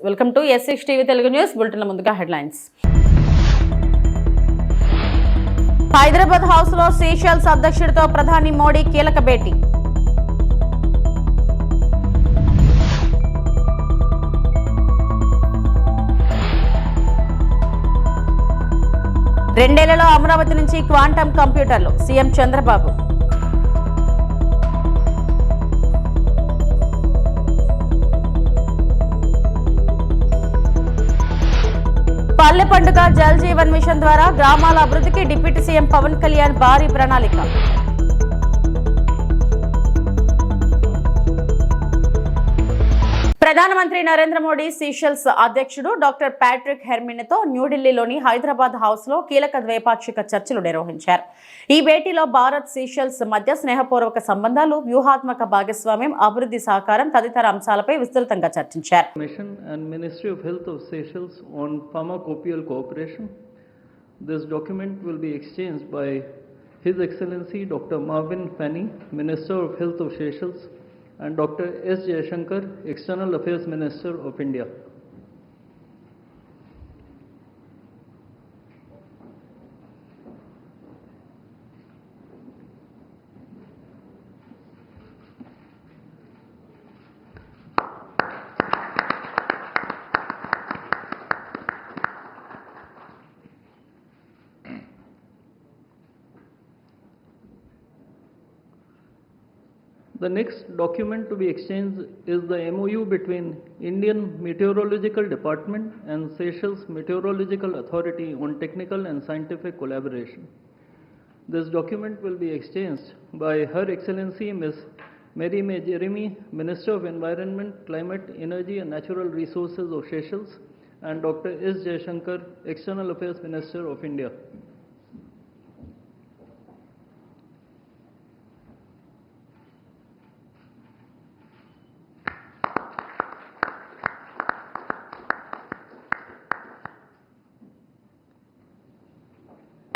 Welcome to S6 TV Telugu news bulletin. ముందుగా headlines. Hyderabad house లో Seychelles అధ్యక్షుడితో ప్రధాని మోడీ కీలక భేటీ. రెండేళ్లలో అమరావతి నుంచి క్వాంటమ్ కంప్యూటర్లు సీఎం చంద్రబాబు. పల్లె పండుగ జల్ జీవన్ మిషన్ ద్వారా గ్రామాల అభివృద్ధికి డిప్యూటీ సీఎం పవన్ కళ్యాణ్ భారీ ప్రణాళిక. ప్రధానమంత్రి నరేంద్ర మోడీ సీషెల్స్ అధ్యక్షుడు డాక్టర్ ప్యాట్రిక్ హెర్మిన్తో న్యూఢిల్లీలోని హైదరాబాద్ హౌస్ లో కీలక ద్వైపాక్షిక చర్చలు నిర్వహించారు. ఈ భేటీలో భారత్ సీషెల్స్ మధ్య స్నేహపూర్వక సంబంధాలు, వ్యూహాత్మక భాగస్వామ్యం, అభివృద్ధి సహకారం తదితర అంశాలపై విస్తృతంగా చర్చించారు. Ministry of Health of Seychelles on pharmacopoeial cooperation. This document will be exchanged by His Excellency Dr. Marvin Fanny, Minister of Health of Seychelles, and Dr. S. Jayashankar, External Affairs Minister of India. The next document to be exchanged is the MOU between Indian Meteorological Department and Seychelles Meteorological Authority on technical and scientific collaboration. This document will be exchanged by Her Excellency Ms. Mary May Jeremy, Minister of Environment, Climate, Energy and Natural Resources of Seychelles, and Dr. S. Jayashankar, External Affairs Minister of India.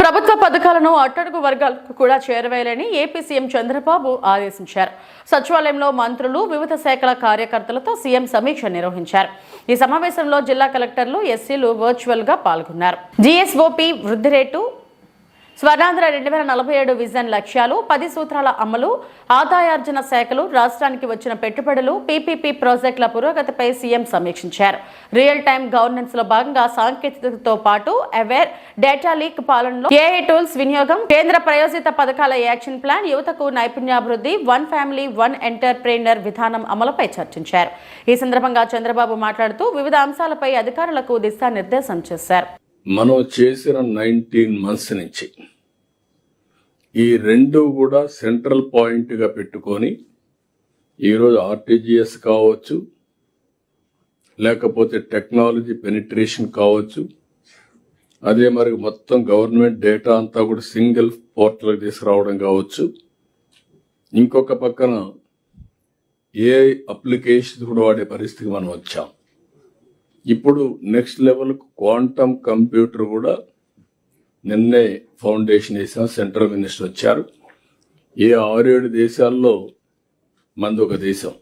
ప్రభుత్వ పథకాలను అట్టడుగు వర్గాలకు కూడా చేరవేయాలని AP CM Chandrababu ఆదేశించారు. సచివాలయంలో మంత్రులు, వివిధ శాఖల కార్యకర్తలతో సీఎం సమీక్ష నిర్వహించారు. ఈ సమావేశంలో జిల్లా కలెక్టర్లు, ఎస్సీలు వర్చువల్ గా పాల్గొన్నారు. జీఎస్ఓపీ వృద్ధి రేటు, స్వర్ణాంధ్ర 2047 విజన్ లక్ష్యాలు, 10 సూత్రాల అమలు, ఆదాయార్జన శాఖలు, రాష్ట్రానికి వచ్చిన పెట్టుబడులు, పీపీపీ ప్రాజెక్టుల పురోగతిపై సీఎం సమీక్షించారు. రియల్ టైమ్ గవర్నెన్స్ లో భాగంగా సాంకేతికతతో పాటు అవేర్, డేటా లీక్ పాలనలో ఏఐ టూల్స్ వినియోగం, కేంద్ర ప్రయోజిత పథకాల యాక్షన్ ప్లాన్, యువతకు నైపుణ్యాభివృద్ధి, వన్ ఫ్యామిలీ వన్ ఎంటర్ప్రెన్యూర్ విధానం అమలుపై చర్చించారు. ఈ సందర్భంగా చంద్రబాబు మాట్లాడుతూ వివిధ అంశాలపై అధికారులకు దిశానిర్దేశం చేశారు. మనం చేసిన 19 months నుంచి ఈ రెండు కూడా సెంట్రల్ పాయింట్గా పెట్టుకొని ఈరోజు ఆర్టీజీఎస్ కావచ్చు, లేకపోతే టెక్నాలజీ పెనిట్రేషన్ కావచ్చు, అదే మరి మొత్తం గవర్నమెంట్ డేటా అంతా కూడా సింగిల్ పోర్టల్కి తీసుకురావడం కావచ్చు, ఇంకొక పక్కన ఏఐ అప్లికేషన్ కూడా వాడే పరిస్థితికి మనం వచ్చాం. ఇప్పుడు నెక్స్ట్ లెవెల్ క్వాంటమ్ కంప్యూటర్ కూడా నిన్నే ఫౌండేషన్ వేసిన సెంట్రల్ మినిస్టర్ వచ్చారు. ఏ 6-7 దేశాల్లో మనది ఒక దేశం.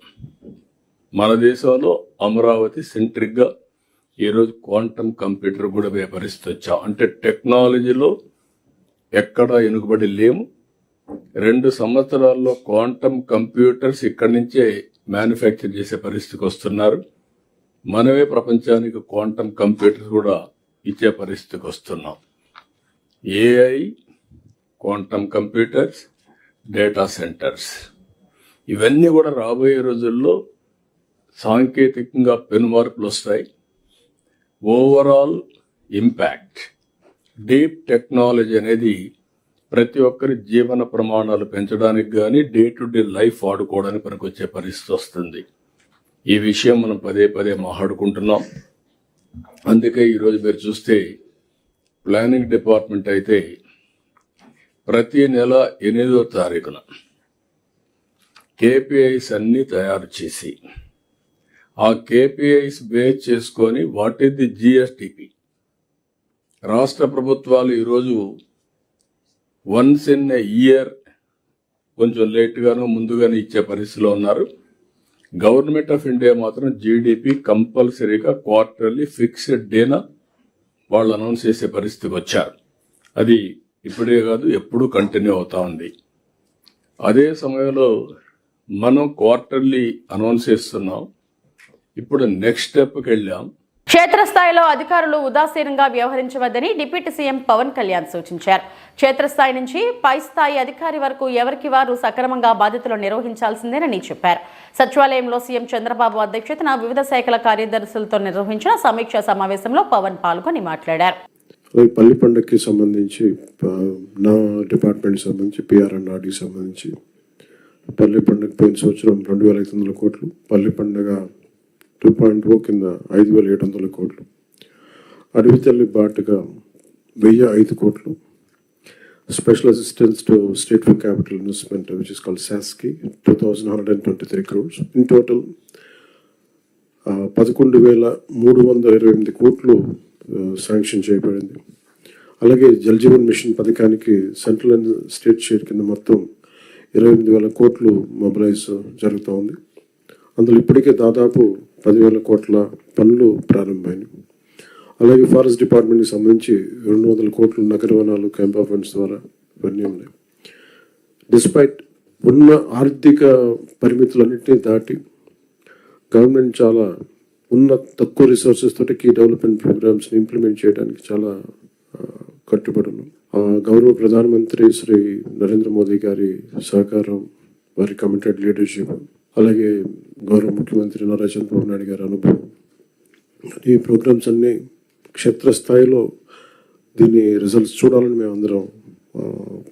మన దేశంలో అమరావతి సెంట్రిక్గా ఈరోజు క్వాంటమ్ కంప్యూటర్ కూడా పరిస్థితి వచ్చాం. అంటే టెక్నాలజీలో ఎక్కడా వెనుకబడి లేము. 2 సంవత్సరాల్లో క్వాంటమ్ కంప్యూటర్స్ ఇక్కడి నుంచే మ్యానుఫ్యాక్చర్ చేసే పరిస్థితికి వస్తున్నారు. మనమే ప్రపంచానికి క్వాంటమ్ కంప్యూటర్స్ కూడా ఇచ్చే పరిస్థితికి వస్తున్నాం. AI, quantum computers, data centres ఇవన్నీ కూడా రాబోయే రోజుల్లో సాంకేతికంగా పెనుమార్పులు వస్తాయి. ఓవరాల్ ఇంపాక్ట్ డీప్ టెక్నాలజీ అనేది ప్రతి ఒక్కరి జీవన ప్రమాణాలు పెంచడానికి కానీ డే టు డే లైఫ్ వాడుకోవడానికి పనికొచ్చే పరిస్థితి వస్తుంది. ఈ విషయం మనం పదే పదే మాట్లాడుకుంటున్నాం. అందుకే ఈరోజు మీరు చూస్తే ప్లానింగ్ డిపార్ట్మెంట్ అయితే ప్రతి నెల 8వ తారీఖున కేపీఐస్ అన్ని తయారు చేసి ఆ కేపీఐస్ బేస్ చేసుకొని వాట్ ఈస్ ది జిఎస్టిపి రాష్ట్ర ప్రభుత్వాలు ఈరోజు వన్స్ ఇన్ ఎ ఇయర్ కొంచెం లేట్గానో ముందుగానే ఇచ్చే పరిస్థితిలో ఉన్నారు. గవర్నమెంట్ ఆఫ్ ఇండియా మాత్రం జీడిపి కంపల్సరీగా క్వార్టర్లీ ఫిక్స్డ్ డేన వాళ్ళు అనౌన్స్ చేసే పరిస్థితికి వచ్చారు. అది ఇప్పుడే కాదు, ఎప్పుడూ కంటిన్యూ అవుతా ఉంది. అదే సమయంలో మనం క్వార్టర్లీ అనౌన్స్ చేస్తున్నాం. ఇప్పుడు నెక్స్ట్ స్టెప్కి వెళ్ళాం. క్షేత్రస్థాయిలో అధికారులు ఉదాసీనంగా వ్యవహరించవద్దని డిప్యూటీ సీఎం పవన్ కళ్యాణ్ సూచించారు. క్షేత్రస్థాయి నుంచి పై స్థాయి అధికారి వరకు ఎవరికి వారు సక్రమంగా బాధ్యతలు నిర్వహించాల్సిందేనని చెప్పారు. సచివాలయంలో సీఎం చంద్రబాబు అధ్యక్షతన వివిధ శాఖల కార్యదర్శులతో నిర్వహించిన సమీక్షా సమావేశంలో పవన్ పాల్గొని మాట్లాడారు. పల్లి పండుగకి సంబంధించి నా డిపార్ట్మెంట్ సంబంధించి పిఆర్ఎన్ఆర్డి సంబంధించి పల్లి పండుగ పోయిన సంవత్సరం 2,500 కోట్లు, పల్లి పండుగ 2.0 కింద 5,700 కోట్లు, అడవి తల్లి బాటుగా 1,005 కోట్లు, special assistance to state for capital investment which is called SASCI 2,123 crores. In total 11,328 కోట్లు శాంక్షన్ చేయబడింది. అలాగే జల్ జీవన్ మిషన్ పథకానికి సెంట్రల్ అండ్ స్టేట్ షేర్ కింద మొత్తం 28,000 కోట్లు మొబిలైజ్ జరుగుతూ ఉంది. అందులో ఇప్పటికే దాదాపు 10,000 కోట్ల పనులు ప్రారంభమైనవి. అలాగే ఫారెస్ట్ డిపార్ట్మెంట్కి సంబంధించి 200 కోట్లు నగర వనాలు క్యాంపా ఫండ్స్ ద్వారా ఇవన్నీ ఉన్నాయి. డిస్పైట్ ఉన్న ఆర్థిక పరిమితులన్నింటినీ దాటి గవర్నమెంట్ చాలా ఉన్న తక్కువ రిసోర్సెస్ తోటి కీ డెవలప్మెంట్ ప్రోగ్రామ్స్ని ఇంప్లిమెంట్ చేయడానికి చాలా కట్టుబడి ఉన్నాం. గౌరవ ప్రధానమంత్రి శ్రీ నరేంద్ర మోదీ గారి సహకారం, వారి కమిటెడ్ లీడర్షిప్, అలాగే గౌరవ ముఖ్యమంత్రి నారా చంద్రబాబు నాయుడు గారి అనుభవం, ఈ ప్రోగ్రామ్స్ అన్నీ క్షేత్రస్థాయిలో దీని రిజల్ట్స్ చూడాలని మేము అందరం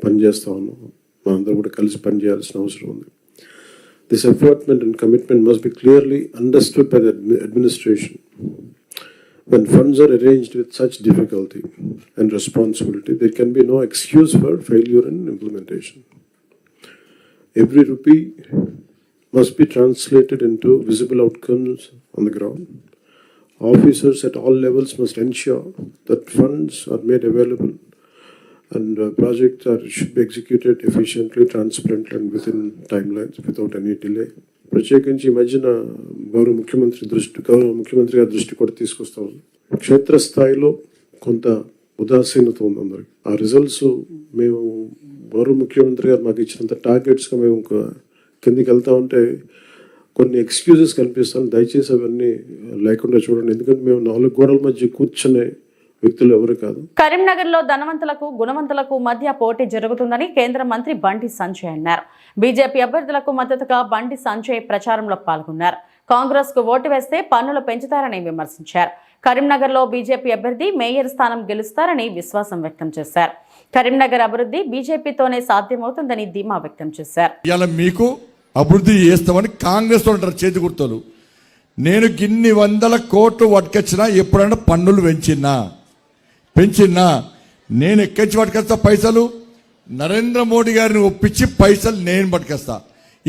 పనిచేస్తూ ఉన్నాం. మనందరం కూడా కలిసి పనిచేయాల్సిన అవసరం ఉంది. This effort and commitment must be clearly understood by the administration. When funds are arranged with such difficulty and responsibility, there can be no excuse for failure in implementation. Every rupee must be translated into visible outcomes on the ground. Officers at all levels must ensure that funds are made available and projects should be executed efficiently, transparently and within timelines without any delay. ప్రత్యేకించి ఈ మధ్యన గౌరవ ముఖ్యమంత్రి గారి దృష్టి కూడా తీసుకొస్తాం. క్షేత్రస్థాయిలో కొంత ఉదాసీనత ఉంది అందరికి. ఆ రిజల్ట్స్ మేము గౌరవ ముఖ్యమంత్రి గారు మాకు ఇచ్చినంత టార్గెట్స్గా మేము కిందికి వెళ్తా ఉంటే కొన్ని ఎక్స్క్యూజెస్ కనిపిస్తాను. దయచేసి అవన్నీ లేకుండా చూడండి. ఎందుకంటే మేము 4 గోడల మధ్య కూర్చునే వ్యక్తులు ఎవరు కాదు. కరీంనగర్ లో ధనవంతులకు గుణవంతులకు మధ్య పోటీ జరుగుతుందని కేంద్ర మంత్రి బండి సంజయ్ అన్నారు. బీజేపీ అభ్యర్థులకు మద్దతుగా బండి సంజయ్ ప్రచారంలో పాల్గొన్నారు. కాంగ్రెస్ కు ఓటు వేస్తే పన్నులు పెంచుతారని విమర్శించారు. కరీంనగర్ లో బీజేపీ అభ్యర్థి మేయర్ స్థానం గెలుస్తారని విశ్వాసం వ్యక్తం చేశారు. కరీంనగర్ అభివృద్ధి బీజేపీతోనే సాధ్యమవుతుందని ధీమా వ్యక్తం చేశారు. ఇలా మీకు అభివృద్ధి చేస్తామని కాంగ్రెస్ అంటారు చేతి గుర్తులు. నేను గిన్ని 100 కోట్లు పట్టుకొచ్చినా ఎప్పుడైనా పన్నులు పెంచినా నేను ఎక్కించి పట్టుకొస్తా పైసలు, నరేంద్ర మోడీ గారిని ఒప్పించి పైసలు నేను పట్టుకొస్తా.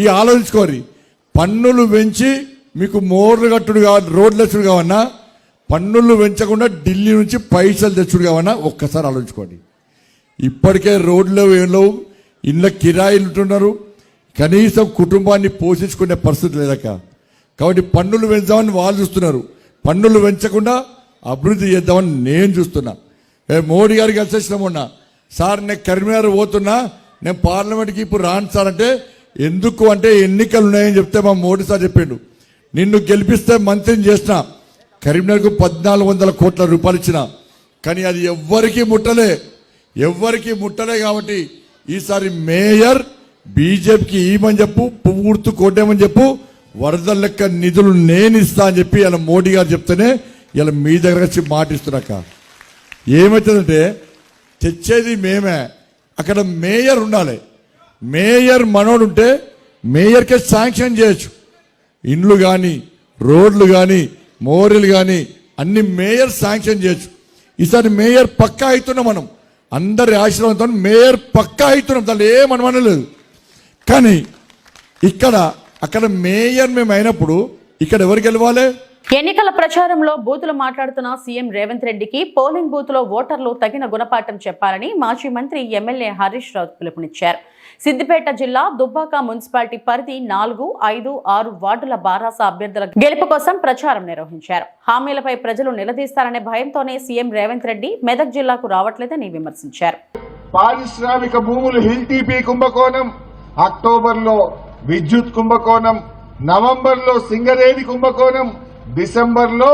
ఈ ఆలోచించుకోరి. పన్నులు పెంచి మీకు మోర్లు కట్టుడు కావాలి, రోడ్లు తెచ్చుడు కావన్నా, పన్నులు పెంచకుండా ఢిల్లీ నుంచి పైసలు తెచ్చుడు కావన్నా ఒక్కసారి ఆలోచించుకోండి. ఇప్పటికే రోడ్లు లేవు, ఇళ్ళ కిరాయిలు ఉంటున్నారు, కనీసం కుటుంబాన్ని పోషించుకునే పరిస్థితి లేదక. కాబట్టి పన్నులు పెంచామని వాళ్ళు చూస్తున్నారు, పన్నులు పెంచకుండా అభివృద్ధి చేద్దామని నేను చూస్తున్నా. మోడీ గారికి కలిసేసిన మొన్న, సార్ నేను కరీంనగర్ పోతున్నా, నేను పార్లమెంట్కి ఇప్పుడు రాను సార్ అంటే, ఎందుకు అంటే ఎన్నికలు ఉన్నాయని చెప్తే మా మోడీ సార్ చెప్పిండు, నిన్ను గెలిపిస్తే మంత్రిని చేసిన, కరీంనగర్కు 1,400 కోట్ల రూపాయలు ఇచ్చిన, కానీ అది ఎవ్వరికీ ముట్టలే. కాబట్టి ఈసారి మేయర్ బీజేపీకి ఇవ్వమని చెప్పు, పువ్వు గుర్తు కొట్టేమని చెప్పు, వరద లెక్క నిధులు నేను ఇస్తా అని చెప్పి ఇలా మోడీ గారు చెప్తేనే ఇలా మీ దగ్గర వచ్చి మాటిస్తున్నాక. ఏమవుతుందంటే తెచ్చేది మేమే, అక్కడ మేయర్ ఉండాలి. మేయర్ మనోడు ఉంటే మేయర్కే శాంక్షన్ చేయొచ్చు. ఇండ్లు కానీ, రోడ్లు కానీ, మోరీలు కానీ అన్ని మేయర్ శాంక్షన్ చేయొచ్చు. ఈసారి మేయర్ పక్కా అవుతున్నాం, మనం అందరి ఆశీర్వాదంతో మేయర్ పక్కా అవుతున్నాం, దాంట్లో ఏమనలేదు. కానీ అక్కడ మేయర్ మేము అయినప్పుడు ఇక్కడ ఎవరు గెలవాలి? ఎన్నికల ప్రచారంలో బూతులు మాట్లాడుతున్న సీఎం రేవంత్ రెడ్డికి పోలింగ్ బూత్ లో ఓటర్లు తగిన గుణపాఠం చెప్పాలని మాజీ మంత్రి ఎమ్మెల్యే హరీష్ రావు పిలుపునిచ్చారు. సిద్దిపేట జిల్లా దుబ్బాక మున్సిపాలిటీ పరిధి 4, 5, 6 వార్డుల బారాస అభ్యర్థుల గెలుపు కోసం ప్రచారం నిర్వహించారు. హామీలపై ప్రజలు నిలదీస్తారనే భయంతోనే సీఎం రేవంత్ రెడ్డి మెదక్ జిల్లాకు రావట్లేదని విమర్శించారు. పారిశ్రామిక భూములు హిల్ టీపీ కుంభకోణం, అక్టోబర్లో విద్యుత్ కుంభకోణం, నవంబర్లో సింగరేణి కుంభకోణం, డిసెంబర్లో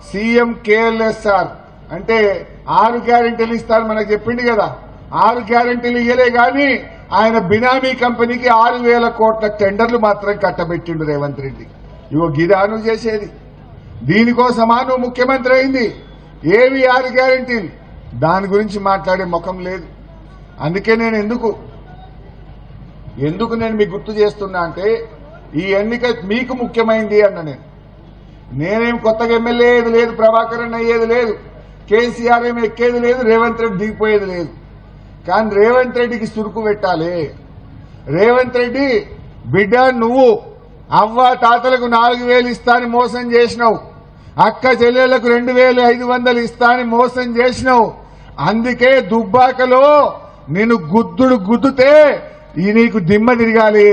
సీఎం కేఎల్ఎస్ఆర్ అంటే 6 గ్యారెంటీలు ఇస్తారు మనకు చెప్పింది కదా. 6 గ్యారెంటీలు ఇయ్యలే గాని ఆయన బినామీ కంపెనీకి 6,000 కోట్ల టెండర్లు మాత్రం కట్టబెట్టిండు రేవంత్ రెడ్డి. ఇగో గిదాను చేసేది దీనికోసమా నువ్వు ముఖ్యమంత్రి అయింది? ఏవి 6 గ్యారెంటీలు? దాని గురించి మాట్లాడే ముఖం లేదు. అందుకే నేను ఎందుకు నేను మీకు గుర్తు చేస్తున్నా అంటే ఈ ఎన్నిక మీకు ముఖ్యమైంది అన్న. నేనేం కొత్తగా ఎమ్మెల్యే అయ్యేది లేదు, ప్రభాకరన్ అయ్యేది లేదు, కేసీఆర్ ఏమి ఎక్కేది లేదు, రేవంత్ రెడ్డి దిగిపోయేది లేదు. కానీ రేవంత్ రెడ్డికి సురుకు పెట్టాలి. రేవంత్ రెడ్డి బిడ్డ నువ్వు అవ్వ తాతలకు 4,000 ఇస్తాని మోసం చేసినావు, అక్క చెల్లెళ్లకు 2,500 ఇస్తాని మోసం చేసినావు. అందుకే దుబ్బాకలో నేను గుద్దుతే నీకు దిమ్మ తిరగాలి.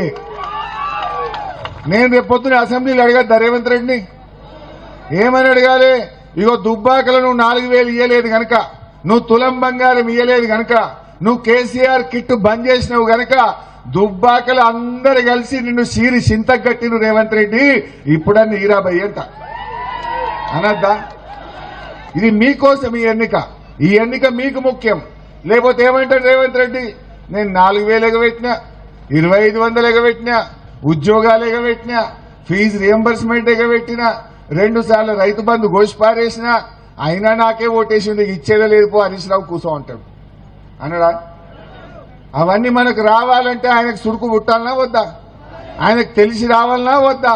నేను రేపు పొద్దున అసెంబ్లీలో అడగద్దా రేవంత్ రెడ్డిని? ఏమని అడగాలి? ఇగో దుబ్బాకలో నువ్వు 4,000 ఇయ్యలేదు గనక, నువ్వు తులం బంగారం ఇయ్యలేదు గనక, నువ్వు కేసీఆర్ కిట్టు బంద్ చేసినావు గనక దుబ్బాకలు అందరు కలిసి నిన్ను సీరి చింతగట్టిను రేవంత్ రెడ్డి, ఇప్పుడన్నీ ఈరాబయ్య అంట అనద్దా? ఇది మీకోసం ఈ ఎన్నిక మీకు ముఖ్యం. లేకపోతే ఏమంటాడు రేవంత్ రెడ్డి? నేను 4,000 ఎగబెట్టినా, 2,500 ఎగబెట్టినా, ఉద్యోగాలు ఎగబెట్టినా, ఫీజు రియంబర్స్మెంట్ ఎగబెట్టినా, 2 సార్లు రైతు బంధు గోష్పారేసినా, అయినా నాకే ఓటేసిండు, ఇచ్చేదే లేదు పో హరీష్ రావు కూర్చో అంటాడు అనడా? అవన్నీ మనకు రావాలంటే ఆయనకు సురుకు పుట్టాలనా వద్దా? ఆయనకు తెలిసి రావాలనా వద్దా?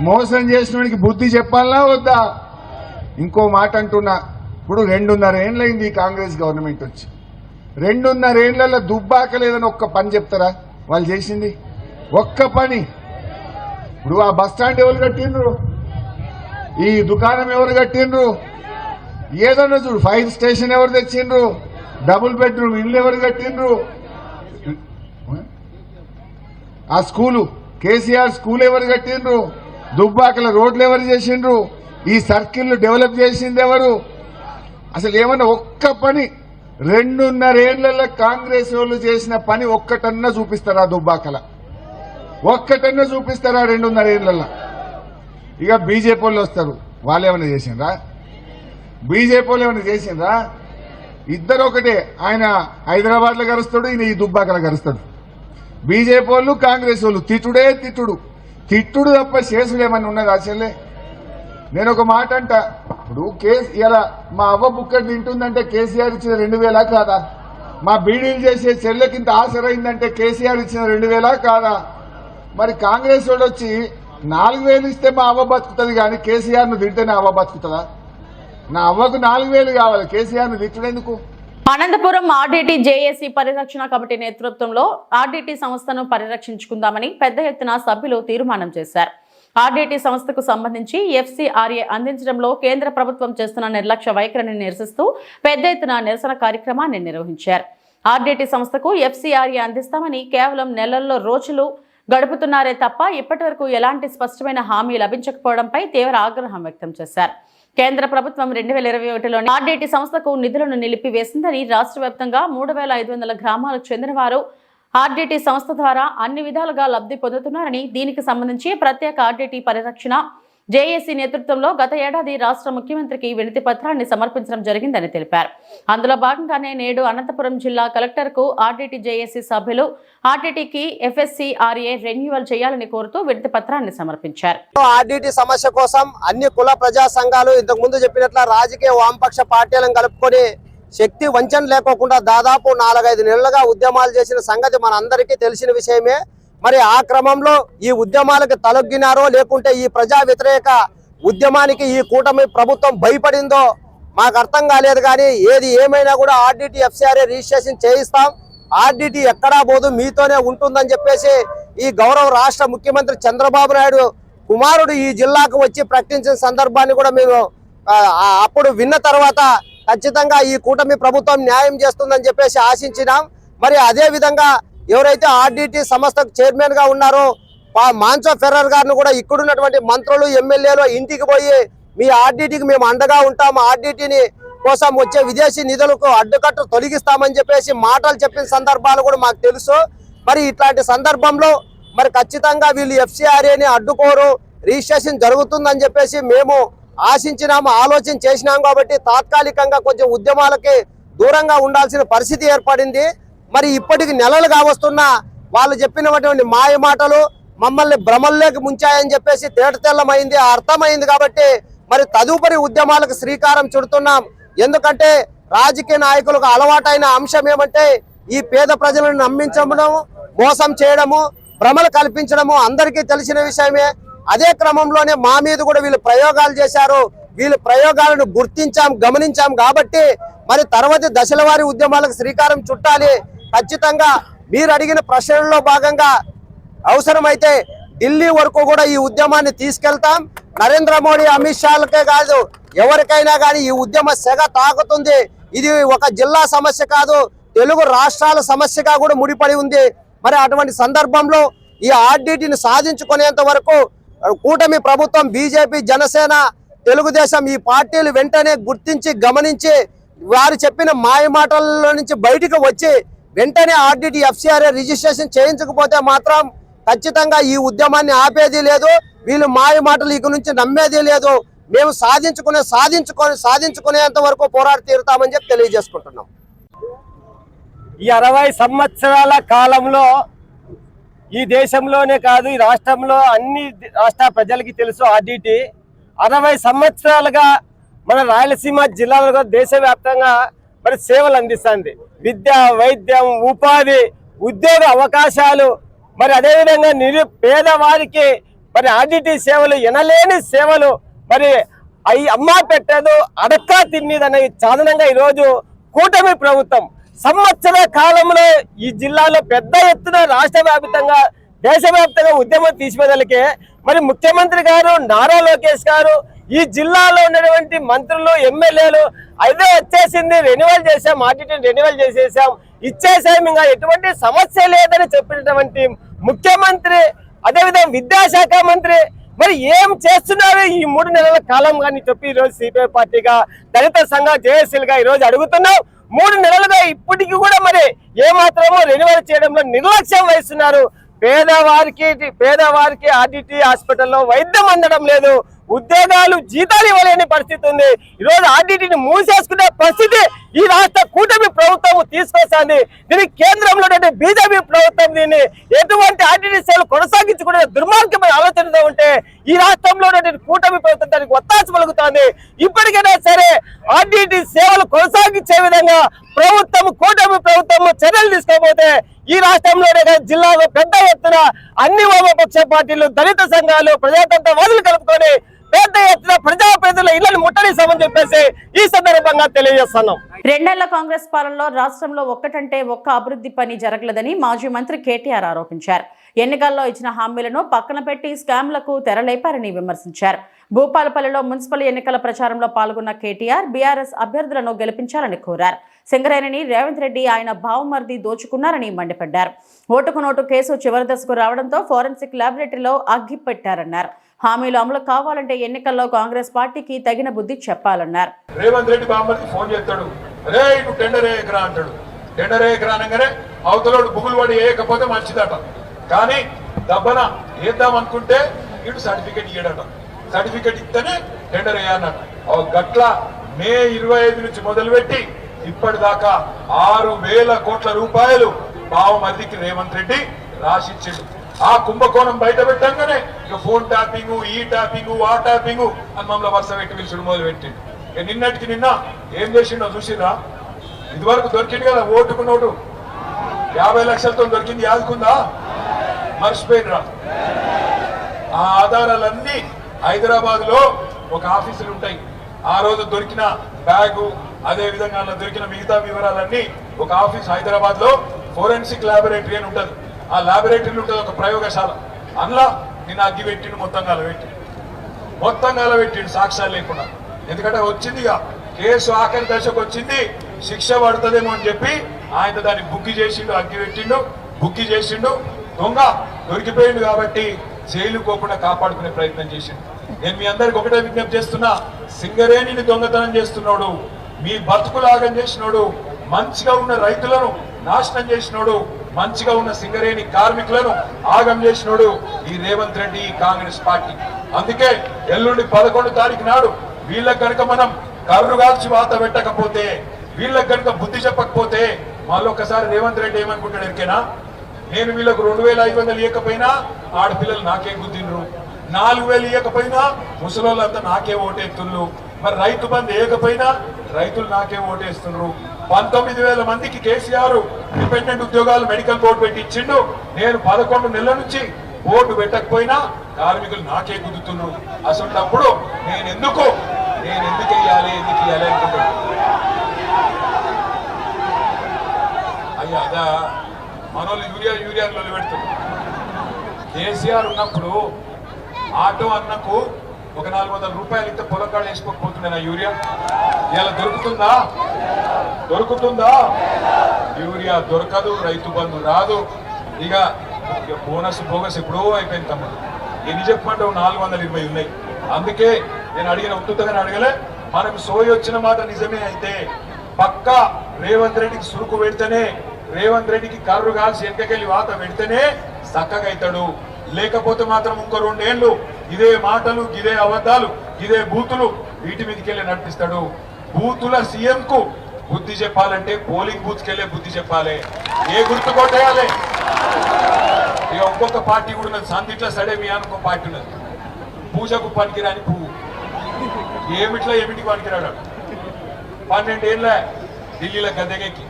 మోసం చేసినోడికి బుద్ధి చెప్పాలనా వద్దా? ఇంకో మాట అంటున్నా, ఇప్పుడు 2.5 ఏళ్ళైంది ఈ కాంగ్రెస్ గవర్నమెంట్ వచ్చి. 2.5 ఏళ్లలో దుబ్బాక లేదని ఒక్క పని చెప్తారా వాళ్ళు చేసింది? ఒక్క పని. ఇప్పుడు ఆ బస్టాండ్ ఎవరు కట్టిండ్రు? ఈ దుకాణం ఎవరు కట్టిండ్రు? ఏదన్నా చూడు, ఫైర్ స్టేషన్ ఎవరు తెచ్చిండ్రు? డబుల్ బెడ్రూమ్ ఇల్లు ఎవరు కట్టిండ్రు? ఆ స్కూలు కేసీఆర్ స్కూల్ ఎవరు కట్టిండ్రు? దుబ్బాకల రోడ్లు ఎవరు చేసిండ్రు? ఈ సర్కిల్ డెవలప్ చేసింది ఎవరు? అసలు ఏమన్నా ఒక్క పని 2.5 ఏళ్లలో కాంగ్రెస్ వాళ్ళు చేసిన పని ఒక్కటన్నా చూపిస్తారా? దుబ్బాకల ఒక్కటన్నా చూపిస్తారా 2.5 ఏళ్లలో? ఇక బీజేపీ వాళ్ళు వస్తారు, వాళ్ళు ఏమైనా చేసిండ్రా? బీజేపీ వాళ్ళు ఏమైనా చేసిండ్రా? ఇద్దరు ఒకటే. ఆయన హైదరాబాద్ లో గరుస్తాడు, ఈయన ఈ దుబ్బాకల గరుస్తాడు. బీజేపీ వాళ్ళు కాంగ్రెస్ వాళ్ళు తిట్టుడే తిట్టుడు తప్ప చేసుడు ఏమన్నా ఉన్నది అసలే? నేను ఒక మాట అంట, ఇప్పుడు ఇలా మా అవ్వ బుక్కటి తింటుందంటే కేసీఆర్ ఇచ్చిన 2,000 కాదా? మా బీడీలు చేసే చెల్లెకింత ఆసరైందంటే కేసీఆర్ ఇచ్చిన 2,000 కాదా? మరి కాంగ్రెస్ వాడు వచ్చి 4,000 ఇస్తే మా అవ్వ బతుకుతుంది కానీ కేసీఆర్ ను తింటేనే అవ్వ బతుకుతుందా? నా అవ్వకు 4,000 కావాలి, కేసీఆర్ ను తిట్టడెందుకు? అనంతపురం ఆర్డీటీ జేఏసీ పరిరక్షణ కమిటీ నేతృత్వంలో ఆర్డీటీ సంస్థను పరిరక్షించుకుందామని పెద్ద ఎత్తున సభ్యులు తీర్మానం చేశారు. ఆర్డీటీ సంస్థకు సంబంధించి ఎఫ్సీఆర్ఏ అందించడంలో కేంద్ర ప్రభుత్వం చేస్తున్న నిర్లక్ష్య వైఖరిని నిరసిస్తూ పెద్ద ఎత్తున నిరసన కార్యక్రమాన్ని నిర్వహించారు. ఆర్డీటీ సంస్థకు ఎఫ్సీఆర్ఏ అందిస్తామని కేవలం నెలల్లో రోజులు గడుపుతున్నారే తప్ప ఇప్పటి వరకు ఎలాంటి స్పష్టమైన హామీ లభించకపోవడంపై తీవ్ర ఆగ్రహం వ్యక్తం చేశారు. కేంద్ర ప్రభుత్వం 2021లోని ఆర్డీటీ సంస్థకు నిధులను నిలిపివేసిందని, రాష్ట్ర వ్యాప్తంగా 3,500 గ్రామాలకు చెందిన వారు ఆర్డీటీ సంస్థ ద్వారా అన్ని విధాలుగా లబ్ధి పొందుతున్నారని, దీనికి సంబంధించి ప్రత్యేక ఆర్డీటీ పరిరక్షణ జేఏసీ నేతృత్వంలో గత ఏడాది రాష్ట్ర ముఖ్యమంత్రికి వినతి పత్రాన్ని సమర్పించడం జరిగిందని తెలిపారు. అందులో భాగంగానే నేడు అనంతపురం జిల్లా కలెక్టర్కు ఆర్డీటీ జేఏసీ సభ్యులు ఆర్డీటీకి ఎఫ్ఎస్సీఆర్ఏ రెన్యువల్ చేయాలని కోరుతూ వినతి పత్రాన్ని సమర్పించారు. ఆర్డీటీ సమస్య కోసం అన్ని కుల ప్రజా సంఘాలు ఇంతకు ముందు చెప్పినట్ల రాజకీయ వామపక్ష పార్టీలను కలుపుకొని శక్తి వంచన లేకోకుండా దాదాపు 4-5 నెలలుగా ఉద్యమాలు చేసిన సంగతి మనందరికీ తెలిసిన విషయమే. మరి ఆ క్రమంలో ఈ ఉద్యమాలకు తలొగ్గినారో లేకుంటే ఈ ప్రజా వ్యతిరేక ఉద్యమానికి ఈ కూటమి ప్రభుత్వం భయపడిందో మాకు అర్థం కాలేదు. కానీ ఏది ఏమైనా కూడా ఆర్డీటీ ఎఫ్సీఆర్ఏ రిజిస్ట్రేషన్ చేయిస్తాం, ఆర్డీటీ ఎక్కడా పోదు మీతోనే ఉంటుందని చెప్పేసి ఈ గౌరవ రాష్ట్ర ముఖ్యమంత్రి చంద్రబాబు నాయుడు కుమారుడు ఈ జిల్లాకు వచ్చి ప్రకటించిన సందర్భాన్ని కూడా మేము అప్పుడు విన్న తర్వాత ఖచ్చితంగా ఈ కూటమి ప్రభుత్వం న్యాయం చేస్తుందని చెప్పేసి ఆశించినాం. మరి అదే విధంగా ఎవరైతే ఆర్డిటి సంస్థకు చైర్మన్ గా ఉన్నారో మాన్సో ఫెర్రర్ గారిని కూడా ఇక్కడున్నటువంటి మంత్రులు ఎమ్మెల్యేలు ఇంటికి పోయి మీ ఆర్డిటికి మేము అండగా ఉంటాం, ఆర్డిటిని కోసం వచ్చే విదేశీ నిధులకు అడ్డుకట్టు తొలగిస్తామని చెప్పేసి మాటలు చెప్పిన సందర్భాలు కూడా మాకు తెలుసు. మరి ఇట్లాంటి సందర్భంలో మరి ఖచ్చితంగా వీళ్ళు FCRAని అడ్డుకోరు, రిజిస్ట్రేషన్ జరుగుతుందని చెప్పేసి మేము ఆశించినాము, ఆలోచన చేసినాం. కాబట్టి తాత్కాలికంగా కొంచెం ఉద్యమాలకి దూరంగా ఉండాల్సిన పరిస్థితి ఏర్పడింది. మరి ఇప్పటికి నెలలు కావస్తున్నా వాళ్ళు చెప్పినటువంటి మాయ మాటలు మమ్మల్ని భ్రమల్లోకి ముంచాయని చెప్పేసి తేటతెల్లమైంది, అర్థమైంది. కాబట్టి మరి తదుపరి ఉద్యమాలకు శ్రీకారం చుడుతున్నాం. ఎందుకంటే రాజకీయ నాయకులకు అలవాటైన అంశం ఏమంటే ఈ పేద ప్రజలను నమ్మించడం, మోసం చేయడము, భ్రమలు కల్పించడము అందరికీ తెలిసిన విషయమే. అదే క్రమంలోనే మా మీద కూడా వీళ్ళు ప్రయోగాలు చేశారు. వీళ్ళు ప్రయోగాలను గుర్తించాం, గమనించాం. కాబట్టి మరి తర్వాతి దశల వారి ఉద్యమాలకు శ్రీకారం చుట్టాలి. ఖచ్చితంగా మీరు అడిగిన ప్రశ్నల్లో భాగంగా అవసరమైతే ఢిల్లీ వరకు కూడా ఈ ఉద్యమాన్ని తీసుకెళ్తాం. నరేంద్ర మోడీ, అమిత్ షాలకే కాదు, ఎవరికైనా కానీ ఈ ఉద్యమ సెగ తాకుతుంది. ఇది ఒక జిల్లా సమస్య కాదు, తెలుగు రాష్ట్రాల సమస్యగా కూడా ముడిపడి ఉంది. మరి అటువంటి సందర్భంలో ఈ ఆర్డిటిని సాధించుకునేంత వరకు కూటమి ప్రభుత్వం, బీజేపీ, జనసేన, తెలుగుదేశం ఈ పార్టీలు వెంటనే గుర్తించి గమనించి వారు చెప్పిన మాయ మాటల నుంచి బయటకు వచ్చి వెంటనే ఆర్డిటి FCRA రిజిస్ట్రేషన్ చేయించకపోతే మాత్రం ఖచ్చితంగా ఈ ఉద్యమాన్ని ఆపేది లేదు. వీళ్ళు మాయ మాటలు ఇక నుంచి నమ్మేది లేదు. మేము సాధించుకునేంత వరకు పోరాడి తీరుతామని చెప్పి తెలియజేసుకుంటున్నాం. ఈ 60 సంవత్సరాల కాలంలో ఈ దేశంలోనే కాదు, ఈ రాష్ట్రంలో అన్ని రాష్ట్ర ప్రజలకి తెలుసు ఆర్డిటి 60 సంవత్సరాలుగా మన రాయలసీమ జిల్లాలో దేశవ్యాప్తంగా మరి సేవలు అందిస్తుంది. విద్య, వైద్యం, ఉపాధి, ఉద్యోగ అవకాశాలు, మరి అదేవిధంగా పేదవారికి మరి ఆర్డిటి సేవలు, ఎనలేని సేవలు, మరి అవి అమ్మా పెట్టదు అడక్క తిన్నదనే సాధనంగా ఈరోజు కూటమి ప్రభుత్వం సంవత్సర కాలంలో ఈ జిల్లాలో పెద్ద ఎత్తున రాష్ట్ర వ్యాప్తంగా, దేశవ్యాప్తంగా ఉద్యమం తీసివేదలకే మరి ముఖ్యమంత్రి గారు నారా లోకేష్ గారు ఈ జిల్లాలో ఉన్నటువంటి మంత్రులు, ఎమ్మెల్యేలు అదే వచ్చేసింది, రెన్యువల్ చేసాం, ఆర్డిటిని రెన్యువల్ చేసేసాం, ఇచ్చేసాం, ఇంకా ఎటువంటి సమస్య లేదని చెప్పినటువంటి ముఖ్యమంత్రి, అదేవిధంగా విద్యాశాఖ మంత్రి మరి ఏం చేస్తున్నారు ఈ 3 నెలల కాలం కానీ చెప్పి ఈరోజు సిపిఐ పార్టీగా, దళిత సంఘ జేఏసీలుగా ఈరోజు అడుగుతున్నాం. 3 నెలలుగా ఇప్పటికీ కూడా మరి ఏమాత్రమో రెన్యువల్ చేయడంలో నిర్లక్ష్యం వహిస్తున్నారు. పేదవారికి ఆర్డిటి హాస్పిటల్లో వైద్యం అందడం లేదు, ఉద్యోగాలు, జీతాలు ఇవ్వలేని పరిస్థితి ఉంది. ఈరోజు ఆర్డిటిని మూసేసుకునే పరిస్థితి ఈ రాష్ట్ర కూటమి ప్రభుత్వం తీసుకొస్తుంది. దీనికి కేంద్రంలో బీజేపీ ప్రభుత్వం దీన్ని ఎటువంటి ఆర్డిటి సేవలు కొనసాగించుకునే దుర్మార్గమైన ఆలోచనతో ఉంటే ఈ రాష్ట్రంలో కూటమి ప్రభుత్వం దానికి ఒత్తాస పలుకుతోంది. ఇప్పటికైనా సరే ఆర్డిటి సేవలు కొనసాగించే విధంగా కూటమి ప్రభుత్వం చర్యలు తీసుకోకపోతే ఈ రాష్ట్రంలోనే జిల్లాలో పెద్ద ఎత్తున అన్ని వామపక్ష పార్టీలు, దళిత సంఘాలు, ప్రజాతంత్రవాదులు కలుపుకొని పెద్ద ఎత్తున ప్రజాప్రతినిధుల ఇళ్లను ముట్టడిస్తామని చెప్పేసి ఈ సందర్భంగా తెలియజేస్తున్నాం. 2 నెలల కాంగ్రెస్ పాలనలో రాష్ట్రంలో ఒక్కటంటే ఒక్క అభివృద్ధి పని జరగలేదని మాజీ మంత్రి కేటీఆర్ ఆరోపించారు. ఎన్నికల్లో ఇచ్చిన హామీలను పక్కన పెట్టి స్కామ్లకు తెరలేపారని విమర్శించారు. భూపాలపల్లిలో మున్సిపల్ ఎన్నికల ప్రచారంలో పాల్గొన్న కేటీఆర్ బీఆర్ఎస్ అభ్యర్థులను గెలిపించాలని కోరారు. సింగరేణిని రేవంత్ రెడ్డి ఆయన బావమర్ది దోచుకున్నారని మండిపడ్డారు. ఓటుకు నోటు కేసు చివరి దశకు రావడంతో ఫోరెన్సిక్ ల్యాబొరేటరీలో అగ్గిపెట్టారన్నారు. హామీలు అమలు కావాలంటే ఎన్నికల్లో కాంగ్రెస్ పార్టీకి తగిన బుద్ధి చెప్పాలన్నారు. రేవంత్ రెడ్డి బావమర్ది ఫోన్ చేస్తాడు, రే ఇటు టెండర్ ఏకరా అంటాడు. టెండర్ ఏకరా అనగానే అవతలోడు బుగులు పడి వేయకపోతే మంచిదట, కానీ దబ్బన వేద్దాం అనుకుంటే ఇటు సర్టిఫికెట్ ఇయ్యడట. సర్టిఫికెట్ ఇస్తేనే టెండర్ వేయాలన్నట. గట్ల మే 25 నుంచి మొదలుపెట్టి ఇప్పటిదాకా 6,000 కోట్ల రూపాయలు బావమర్దికి రేవంత్ రెడ్డి రాసిచ్చిండు. ఆ కుంభకోణం బయట పెట్టంగానే ఇక ఫోన్ ట్యాపింగ్, ఈ ట్యాపింగ్, ఆ ట్యాపింగ్ అని మమ్మల్ని వరుస పెట్టి పిలుచుడు మొదలు పెట్టిండు. నిన్నటికి నిన్న ఏం చేసిండో చూసిరా? ఇదివరకు దొరికింది కదా ఓటుకు నోటు 50 లక్షలతో దొరికింది, యాదుకుందా? మర్చిపోయినరా? ఆ ఆధారాలన్నీ హైదరాబాద్ లో ఒక ఆఫీసులు ఉంటాయి. ఆ రోజు దొరికిన బ్యాగు, అదే విధంగా దొరికిన మిగతా వివరాలన్నీ ఒక ఆఫీస్ హైదరాబాద్ లో ఫోరెన్సిక్ ల్యాబొరేటరీ అని ఉంటుంది. ఆ ల్యాబొరేటరీలో ఉంటుంది ఒక ప్రయోగశాల. అందులో నిన్న అగ్గి పెట్టిండు, మొత్తం కాలబెట్టిండు సాక్ష్యాలు లేకుండా. ఎందుకంటే వచ్చింది ఇక కేసు ఆఖరి దశకు వచ్చింది, శిక్ష పడుతుందేమో అని చెప్పి ఆయన దాన్ని బుక్కి చేసిండు, అగ్గి పెట్టిండు, బుక్కి చేసిండు. దొంగ దొరికిపోయిండు కాబట్టి జైలు పోకుండా కాపాడుకునే ప్రయత్నం చేసిండు. నేను మీ అందరికి ఒకటే విజ్ఞప్తి చేస్తున్నా, సింగరేణిని దొంగతనం చేస్తున్నాడు, మీ బతుకులాగం చేసినోడు, మంచిగా ఉన్న రైతులను నాశనం చేసినోడు, మంచిగా ఉన్న సింగరేణి కార్మికులను ఆగం చేసినోడు ఈ రేవంత్ రెడ్డి, ఈ కాంగ్రెస్ పార్టీ. అందుకే ఎల్లుండి 11 తారీఖు నాడు వీళ్ళకి కనుక మనం కర్రు కాల్చి వాత పెట్టకపోతే, వీళ్ళకి కనుక బుద్ధి చెప్పకపోతే మళ్ళొకసారి రేవంత్ రెడ్డి ఏమనుకుంటాడు ఎరికేనా, నేను వీళ్ళకు 2500 ఇవ్వకపోయినా ఆడపిల్లలు నాకే గుద్దిండ్రు, 4000 ఇవ్వకపోయినా ముసలోళ్ళంతా నాకే ఓటేస్తున్నారు, మరి రైతు బంధు వేయకపోయినా రైతులు నాకే ఓటేస్తున్నారు, 19,000 మందికి కేసీఆర్ డిపెండెంట్ ఉద్యోగాలు మెడికల్ బోర్డు పెట్టి ఇచ్చిండు, నేను 11 నెలల నుంచి బోర్డు పెట్టకపోయినా కార్మికులు నాకే గుద్దుతున్నారు. అసలు నేను ఎందుకు వేయాలి అనుకుంటున్నాను. అయ్యా అదా మనోళ్ళు యూరియాలో పెడుతున్నారు. కేసీఆర్ ఉన్నప్పుడు ఆటో అన్నకు ఒక 400 రూపాయలు ఇస్తే పొలకాళ్ళు వేసుకోకపోతుండే నా యూరియా. ఇలా దొరుకుతుందా? యూరియా దొరకదు, రైతు బంధు రాదు. ఇక బోగస్ ఎప్పుడో అయిపోయింది తమ్ముడు. ఎన్ని చెప్పమంటావు, 420 ఉన్నాయి. అందుకే నేను అడిగిన ఉత్తుతగానే అడగలే, మనకు సోయి వచ్చిన మాట నిజమే అయితే పక్కా రేవంత్ రెడ్డికి సురుకు పెడితేనే, రేవంత్ రెడ్డికి కర్రు కాల్చి వెనకకెళ్ళి వాత పెడితేనే చక్కగా అవుతాడు. లేకపోతే మాత్రం ఇంకో 2 ఏళ్ళు ఇదే మాటలు, ఇదే అబద్ధాలు, ఇదే బూతులు వీటి మీదకెళ్ళి నడిపిస్తాడు. బూతుల సీఎం కు బుద్ధి చెప్పాలంటే పోలింగ్ బూత్ కెళ్ళే బుద్ధి చెప్పాలి, ఏ గుర్తు కొట్టేయాలి. ఇక ఇంకొక పార్టీ కూడా ఉన్నది, సందిట్ల సడేమి అనుకో పార్టీ ఉన్నది, పూజకు పనికిరాని పువ్వు, ఏమిటికి పనికిరాడు. 12 ఏళ్ళ ఢిల్లీలో గద్దెగెక్కి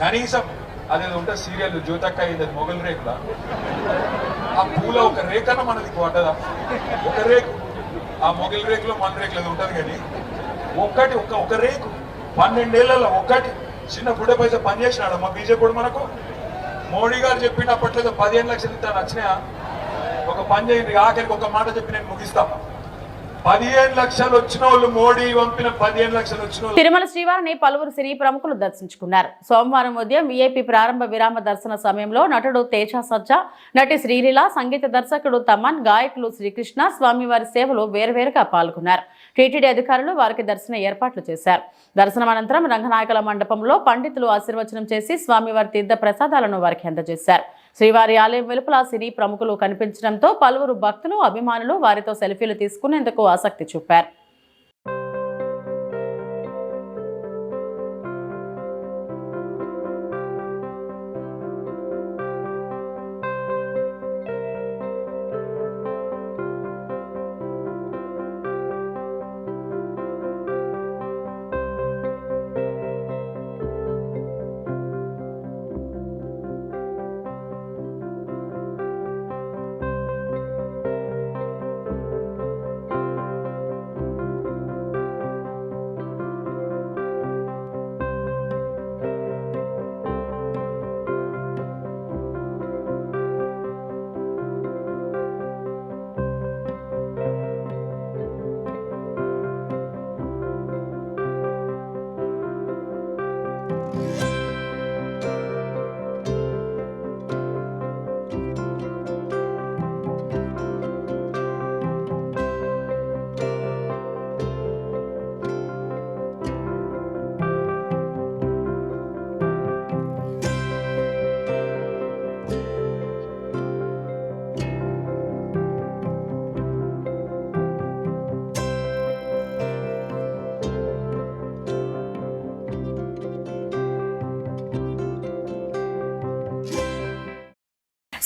కనీసం అదేదో ఉంటుంది సీరియల్ జ్యోతక్క అయింది, అది మొగల్ రేకుల, ఆ పూల ఒక రేకన్నా మనది పడ్డదా? ఒక రేకు, ఆ మొగల్ రేకులో మన రేకులు అది ఉంటుంది కానీ ఒక రేకు 12 ఏళ్లలో ఒక్కటి చిన్న బుడ్డ పైసా పనిచేసినాడు మా బీజేపీ. మనకు మోడీ గారు చెప్పినప్పట్లో 15 లక్షలు ఇస్తాను వచ్చినాయా? ఒక పని చేయండి, ఆఖరికి ఒక మాట చెప్పి నేను ముగిస్తా. 15 లక్షలు వచ్చిన వాళ్ళు, మోడీ పంపిన 15 లక్షలు వచ్చిన వాళ్ళు. తిరుమల శ్రీవారిని పలువురు సినీ ప్రముఖులు దర్శించుకున్నారు. సోమవారం ఉదయం వీఐపీ ప్రారంభ విరామ దర్శన సమయంలో నటుడు తేజ సజ్జా, నటి శ్రీలీల, సంగీత దర్శకుడు తమన్, గాయకులు శ్రీకృష్ణ స్వామివారి సేవలు వేరువేరుగా పాల్గొన్నారు. టీటీడీ అధికారులు వారికి దర్శన ఏర్పాట్లు చేశారు. దర్శనం అనంతరం రంగనాయకుల మండపంలో పండితులు ఆశీర్వచనం చేసి స్వామివారి తీర్థ ప్రసాదాలను వారికి అందజేశారు. శ్రీవారి ఆలయం వెలుపల సినీ ప్రముఖులు కనిపించడంతో పలువురు భక్తులు, అభిమానులు వారితో సెల్ఫీలు తీసుకునేందుకు ఆసక్తి చూపారు.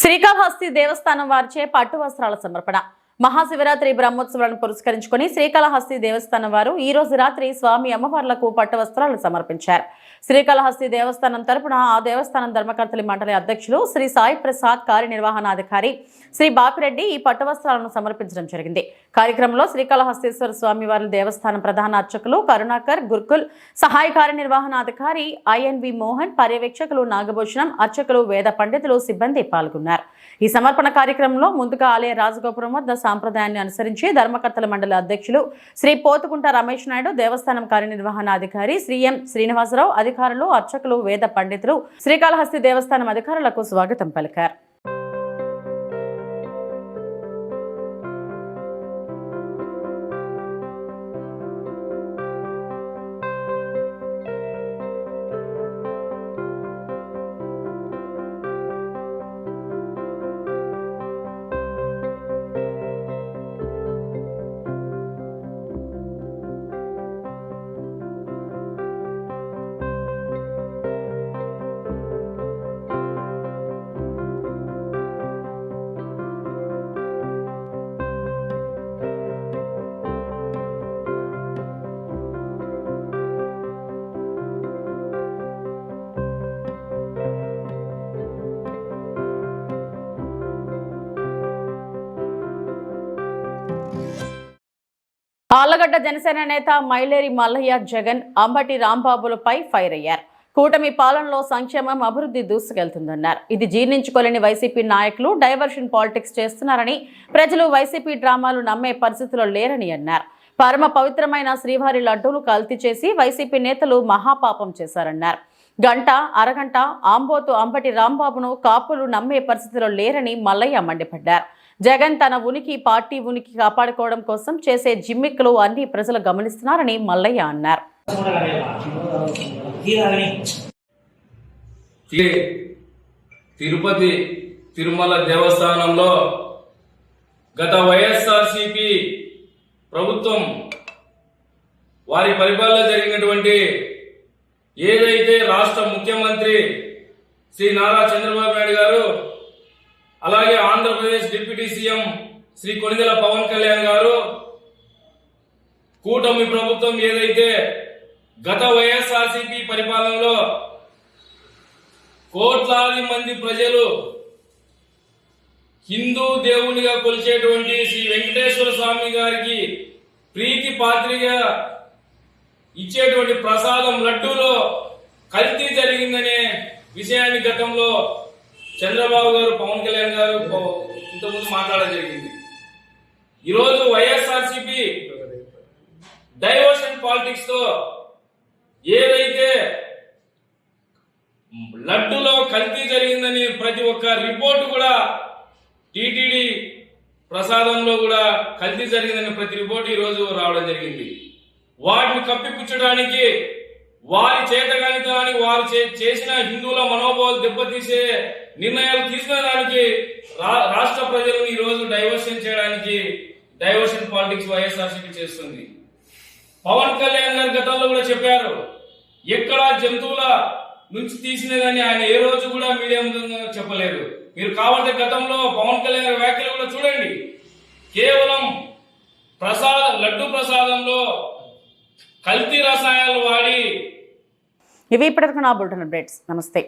శ్రీకాళహస్తి దేవస్థానం వారిచే పట్టు వస్త్రాల సమర్పణ. మహాశివరాత్రి బ్రహ్మోత్సవాలను పురస్కరించుకుని శ్రీకాళహస్తి దేవస్థానం వారు ఈ రోజు రాత్రి స్వామి అమ్మవార్లకు పట్టు వస్త్రాలు సమర్పించారు. శ్రీకాళహస్తి దేవస్థానం తరపున ఆ దేవస్థానం ధర్మకర్తలి మండలి అధ్యక్షులు శ్రీ సాయి ప్రసాద్, కార్యనిర్వహణాధికారి శ్రీ బాపిరెడ్డి ఈ పట్టు వస్త్రాలను సమర్పించడం జరిగింది. కార్యక్రమంలో శ్రీకాళహస్తీశ్వర స్వామి వారి దేవస్థానం ప్రధాన అర్చకులు కరుణాకర్, గురుకుల్ సహాయ కార్యనిర్వహణాధికారి ఐఎన్వి మోహన్, పర్యవేక్షకులు నాగభూషణం, అర్చకులు, వేద పండితులు, సిబ్బంది పాల్గొన్నారు. ఈ సమర్పణ కార్యక్రమంలో ముందుగా ఆలయ రాజగోపురం వద్ద సాంప్రదాయాన్ని అనుసరించి ధర్మకర్తల మండలి అధ్యక్షులు శ్రీ పోతుకుంట రమేష్ నాయుడు, దేవస్థానం కార్యనిర్వహణాధికారి శ్రీ ఎం శ్రీనివాసరావు, అధికారులు, అర్చకులు, వేద పండితులు శ్రీకాళహస్తి దేవస్థానం అధికారులకు స్వాగతం పలికారు. ఆళ్లగడ్డ జనసేన నేత మైలేరి మల్లయ్య జగన్ అంబటి రాంబాబులపై ఫైర్ అయ్యారు. కూటమి పాలనలో సంక్షేమం, అభివృద్ధి దూసుకెళ్తుందన్నారు. ఇది జీర్ణించుకోలేని వైసీపీ నాయకులు డైవర్షన్ పాలిటిక్స్ చేస్తున్నారని, ప్రజలు వైసీపీ డ్రామాలు నమ్మే పరిస్థితిలో లేరని అన్నారు. పరమ పవిత్రమైన శ్రీవారి లడ్డూను కల్తీ చేసి వైసీపీ నేతలు మహాపాపం చేశారన్నారు. గంట అరగంట ఆంబోతు అంబటి రాంబాబును కాపులు నమ్మే పరిస్థితిలో లేరని మల్లయ్య మండిపడ్డారు. జగన్ తన ఉనికి, పార్టీ ఉనికి కాపాడుకోవడం కోసం చేసే జిమ్మిక్కులు అన్ని ప్రజలు గమనిస్తున్నారని మల్లయ్య అన్నారు. తిరుపతి తిరుమల దేవస్థానంలో గత వైఎస్ఆర్సీపీ ప్రభుత్వం వారి పరిపాలన జరిగినటువంటి ఏదైతే రాష్ట్ర ముఖ్యమంత్రి శ్రీ నారా చంద్రబాబు నాయుడు గారు, అలాగే ఆంధ్రప్రదేశ్ డిప్యూటీ సీఎం శ్రీ కొణిదెల పవన్ కళ్యాణ్ గారు, కూటమి ప్రభుత్వం ఏదైతే గత వైఎస్ఆర్సీపీ పరిపాలనలో కోట్లాది మంది ప్రజలు హిందూ దేవునిగా కొలిచేటువంటి శ్రీ వెంకటేశ్వర స్వామి గారికి ప్రీతి పాత్రిగా ఇచ్చేటువంటి ప్రసాదం లడ్డూలో కల్తీ జరిగిందనే విషయాన్ని గతంలో చంద్రబాబు గారు, పవన్ కళ్యాణ్ గారు ఇంతకుముందు మాట్లాడడం జరిగింది. ఈరోజు వైఎస్ఆర్సీపీ డైవర్షన్ పాలిటిక్స్ తో ఏదైతే లడ్డులో కల్తీ జరిగిందని ప్రతి ఒక్క రిపోర్టు కూడా, టీటీడీ ప్రసాదంలో కూడా కల్తీ జరిగిందని ప్రతి రిపోర్టు ఈరోజు రావడం జరిగింది. వాటిని కప్పిపుచ్చడానికి, వారి చేతగానితనానికి, వారు చేసిన హిందువుల మనోభావాలు దెబ్బతీసే నిర్ణయాలు తీసుకునేదానికి రాష్ట్ర ప్రజలను ఈ రోజు డైవర్షన్ చేయడానికి డైవర్షన్ పాలిటిక్స్ వైఎస్ఆర్సీపీ చేస్తుంది. పవన్ కళ్యాణ్ గారు గతంలో కూడా చెప్పారు, ఎక్కడా జంతువుల నుంచి తీసినదని ఆయన ఏ రోజు కూడా మీడియా ముందు చెప్పలేదు. మీరు కావాలంటే గతంలో పవన్ కళ్యాణ్ గారి వ్యాఖ్యలు కూడా చూడండి. కేవలం లడ్డు ప్రసాదంలో కల్తీ రసాయనాలు వాడి. ఇవి ఇప్పటివరకు నా బులెటిన్ అప్డేట్స్. నమస్తే.